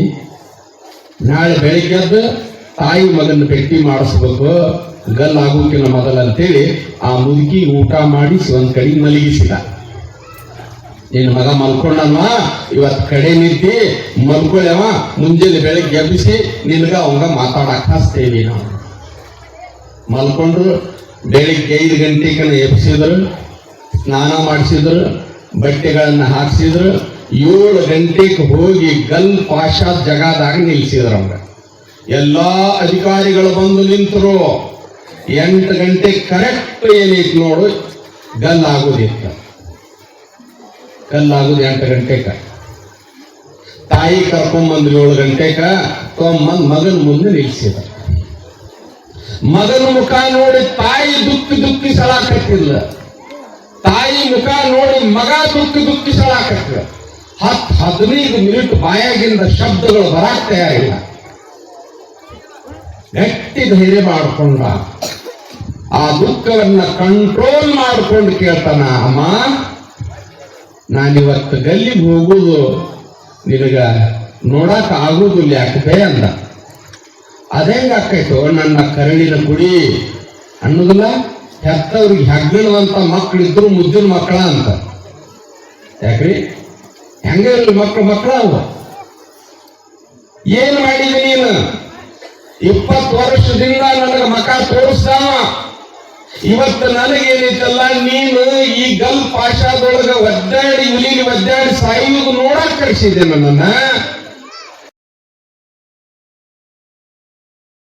ನಾಳೆ ಬೆಳಿಗ್ಗೆದ್ದು ತಾಯಿ ಮಗನ ಭೇಟಿ ಮಾಡಿಸ್ಬೇಕು, ಗಲ್ ಆಗೋಕಿನ ಮೊದಲಂತೇಳಿ ಆ ಮುದುಕಿ ಊಟ ಮಾಡಿಸಿ ಒಂದ್ ಕಡೆ ಮಲಗಿಸಿದ. ನಿನ್ನ ಮಗ ಮಲ್ಕೊಂಡವ, ಇವತ್ತು ಕಡೆ ನಿದ್ದಿ, ಮಲ್ಕೊಳ್ಳವ, ಮುಂಜಾನೆ ಬೆಳಗ್ಗೆ ಎಬ್ಬಿಸಿ ನಿನ್ಗ ಅವಂಗ ಮಾತಾಡಕ್ ಹಚ್ತೇವಿ ನಾವು. ಮಲ್ಕೊಂಡ್ರು. ಬೆಳಿಗ್ಗೆ 5 ಗಂಟೆಗೆ ಎಬ್ಸಿದ್ರು, ಸ್ನಾನ ಮಾಡಿಸಿದ್ರು, ಬಟ್ಟೆಗಳನ್ನ ಹಾಕ್ಸಿದ್ರು. 7 ಗಂಟೆಗೆ ಹೋಗಿ ಗಲ್ ಪಾಷಾ ಜಗದಾಗ ನಿಲ್ಸಿದ್ರು. ಅವಂಗ ಎಲ್ಲಾ ಅಧಿಕಾರಿಗಳು ಬಂದು ನಿಂತರು. 8 ಗಂಟೆ ಕರೆಕ್ಟ್ ಏನೈತಿ ನೋಡು, ಗಲ್ ಆಗೋದಿತ್ತು. ಗಲ್ ಆಗೋದು 8 ಗಂಟೆಗೆ. ತಾಯಿ ಕರ್ಕೊಂಬಂದು 7 ಗಂಟೆಗ ತೊಗೊಂಬಂದ್ ಮಗನ ಮುಂದೆ ನಿಲ್ಸಿದ. ಮಗನ ಮುಖ ನೋಡಿ ತಾಯಿ ದುಃಖಿ ಸಳಾಕತ್ತಿಲ್ಲ, ತಾಯಿ ಮುಖ ನೋಡಿ ಮಗ ದುಃಖಿ ಸಳಾಕತ್ತಿಲ್ಲ. 10-15 ಮಿನಿಟ್ ಬಾಯಾಗಿಂದ ಶಬ್ದಗಳು ಬರಾಕ್ ತಯಾರಿಲ್ಲ. ಗಟ್ಟಿ ಧೈರ್ಯ ಮಾಡಿಕೊಂಡ ಆ ದುಃಖವನ್ನ ಕಂಟ್ರೋಲ್ ಮಾಡ್ಕೊಂಡು ಕೇಳ್ತಾನ, ಅಮ್ಮ ನಾನಿವತ್ತು ಗಲ್ಲಿಗೆ ಹೋಗುದು ನಿನಗ ನೋಡಕ್ ಆಗುದಿಲ್ಲ ಯಾಕೆ ಅಂದ. ಅದೇಂಗ ಆಕೈತು, ನನ್ನ ಕರಳಿನ ಕುಡಿ ಅನ್ನೋದಿಲ್ಲ. ಹೆತ್ತವ್ರಿಗೆ ಹೆಗ್ಗಣವಂತ ಮಕ್ಕಳಿದ್ರು ಮುದ್ದಿನ ಮಕ್ಕಳ ಅಂತ. ಯಾಕ್ರಿ ಹೆಂಗ ಇರ್ಲಿ ಮಕ್ಕಳ ಅವ. ಏನ್ ಮಾಡಿದ ನೀನು? 20 ವರ್ಷದಿಂದ ನನಗ ಮಕ ತೋರಿಸ್ತಾವ. ಇವತ್ತು ನನಗೇನೈತಲ್ಲ, ನೀನು ಈ ಗಲ್ ಪಾಶಾದೊಳಗ ಒದ್ದಾಡಿ ಸಾಯುವುದು ನೋಡಕ್ ಕಳಿಸಿದೆ ನನ್ನನ್ನ.